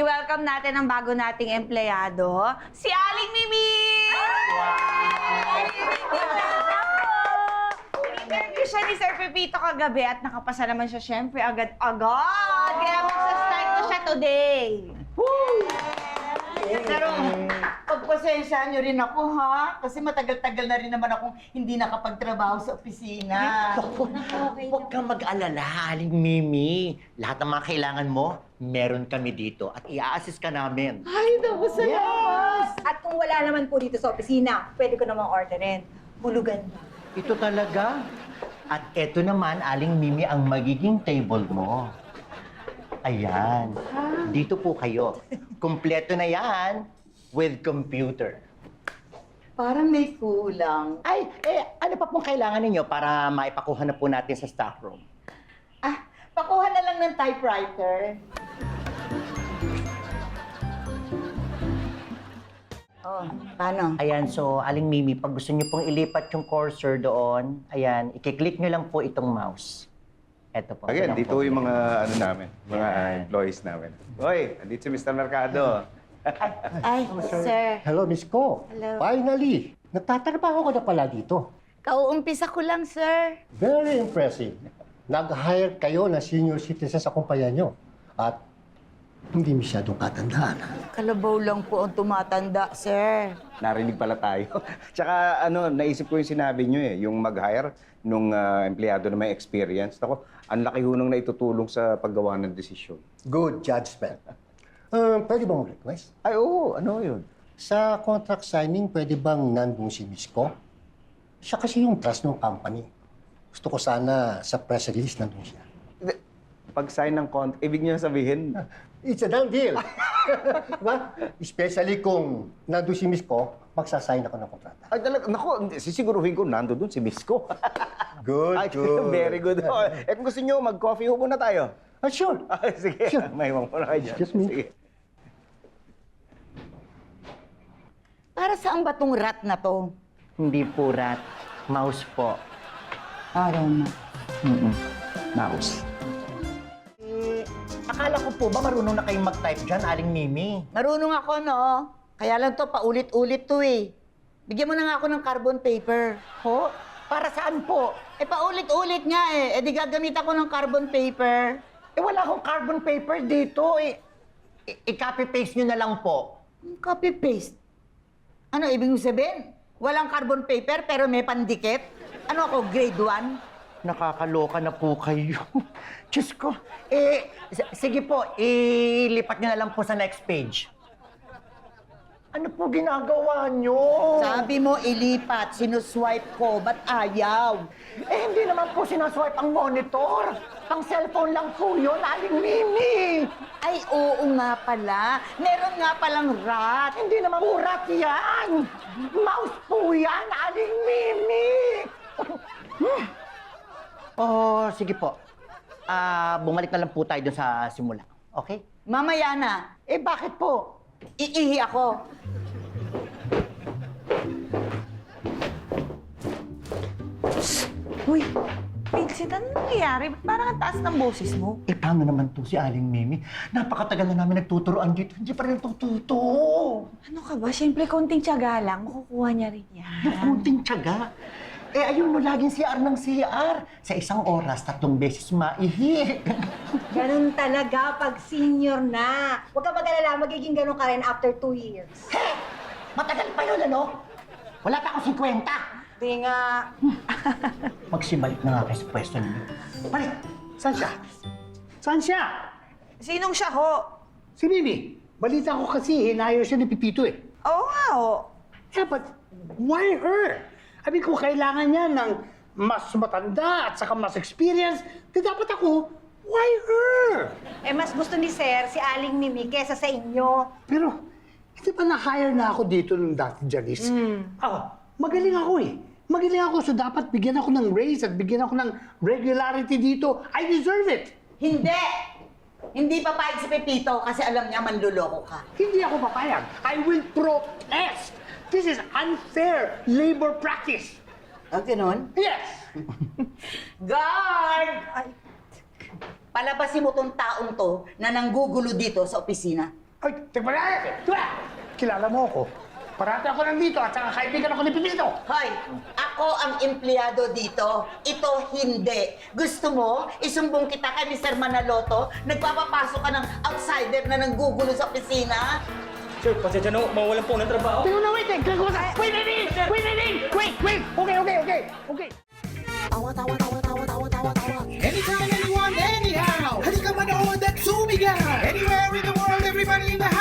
I-welcome natin ang bago nating empleyado, si Aling Mimi! In-interview siya ni Sir Pepito kagabi at nakapasa naman siya syempre agad-agad. Kaya magsa-start na siya today. Pero pagpasensyahan niyo rin ako, ha? Kasi matagal-tagal na rin naman akong hindi nakapagtrabaho sa opisina. Huwag kang mag-alala, Aling Mimi. Lahat ng mga kailangan mo, meron kami dito at i-assist ka namin. Ay, naku, salamat! At kung wala naman po dito sa opisina, pwede ko namang orderin. Hulugan ba? Ito talaga. At eto naman, Aling Mimi, ang magiging table mo. Ayan. Dito po kayo. Kumpleto na yan with computer. Parang may kulang. Ay, ano pa pong kailangan ninyo para maipakuha na po natin sa staff room? Pakuha na lang ng typewriter. Oh, paano? Ayan, so Aling Mimi, pag gusto niyo pong ilipat yung cursor doon, ayan, i-click niyo lang po itong mouse. Eto po. Again, ganun dito po. yung mga namin, mga employees namin. Hoy, andito si Mr. Mercado. Ay, sir. Hello, Miss Ko. Hello. Finally, nagtatrabaho ka na pala dito. Kauumpisa ko lang, sir. Very impressive. Nag-hire kayo na senior citizen sa kumpanya nyo. At hindi masyadong katandaan. Kalabaw lang po ang tumatanda, sir. Narinig pala tayo. Tsaka naisip ko yung sinabi nyo yung mag-hire nung empleyado na may experience. Ako, ang laki hunong na itutulong sa paggawa ng desisyon. Good judgment. Pwede bang request? Ay, oo. Ano yun? Sa contract signing, pwede bang nandun si Miss Ko? Siya kasi yung trust ng company. Gusto ko sana sa press release nandun siya. Pag-sign ng contract, ibig nyo sabihin, It's a done deal. Diba? Especially kung nandun si Miss Ko, magsasign ako ng kontrata. ay talaga, naku, sisiguruhin ko, nando dun si Miss ko. Good, Ay, good. very good. Kung gusto nyo, mag-coffee ho muna tayo. Sure. Ay, sige, Sure. may mong muna kayo dyan. Excuse me. Sige. Para saan ba tong rat na to? Hindi po rat, mouse po. Parang Mouse. Akala ko po ba marunong na kayong mag-type dyan, Aling Mimi? marunong ako, no? Kaya lang to, paulit-ulit to eh. Bigyan mo na nga ako ng carbon paper. Ho? Para saan po? Paulit-ulit nga eh. Di gagamit ako ng carbon paper. Wala akong carbon paper dito. I-copy-paste nyo na lang po. Copy-paste. Ano, ibig mo sabihin? Walang carbon paper pero may pandikit? Ano ako, grade 1? Nakakaloka na po kayo. Diyos ko. Sige po, ilipat nyo na lang po sa next page. Ano po ginagawa nyo? Sabi mo, ilipat. Sinuswipe ko. Ba't ayaw? Hindi naman po sinaswipe ang monitor. Ang cellphone lang po yun, Aling Mimi. Ay, oo nga pala. Meron nga palang rat. Hindi naman po rat yan. Mouse po yan, Aling Mimi. Oh, sige po. Bumalik na lang po tayo dun sa simula. Okay? Mamaya na. Bakit po? Iihi ako. Uy, Vincent, ano nangyayari? Ba't parang ang taas ng boses mo? Paano naman to si Aling Mimi? Napakatagal na namin nagtuturoan dito. Hindi pa rin natututo. Ano ka ba? Siyempre, konting tiyaga lang. Makukuha niya rin yan. Yung kunting tiyaga. Ayun mo, laging CR ng CR. Sa isang oras, 3 beses maihi. Ganun talaga pag senior na. Huwag ka mag-alala, magiging ganun ka rin after 2 years. Matagal pa yun, ano? Wala pa akong 50. Di nga. Magsibalik na nga kayo sa pwesto ninyo. Balik! Saan siya? Saan siya? Sinong siya ho? Si Mimi. Balita ko kasi, hinayo siya ni Pipito eh. Oo nga ho. Yeah, but why her? I mean, kung kailangan niya ng mas matanda at saka mas experience, di dapat ako, why her? Mas gusto ni Sir si Aling Mimi kesa sa inyo. Pero, hindi ba na-hire na ako dito nung dati, Janice? Ako, magaling ako eh. Magaling ako, so dapat bigyan ako ng raise at bigyan ako ng regularity dito. I deserve it! Hindi! Hindi papayag si Pepito kasi alam niya manluloko ka. Hindi ako papayag. I will protest! This is unfair labor practice! Ganun? Yes! Guard! Palabasin mo tong taong to na nanggugulo dito sa opisina. Ay, teka pala! Diba? Kilala mo ako. Parati ako nandito at saka kaibigan ako ni Pipito. Hoy, ako ang empleyado dito. Ito hindi. Gusto mo, isumbong kita kay Mr. Manaloto? Nagpapapasok ka ng outsider na nanggugulo sa opisina? Sir, pasensya na, mawalan po ng trabaho. Tingnan na, wait! Wait, Nadine! Wait! Okay. Anytime, anyone, anyhow. Halika manood at sumigaw. Anywhere in the world, everybody in the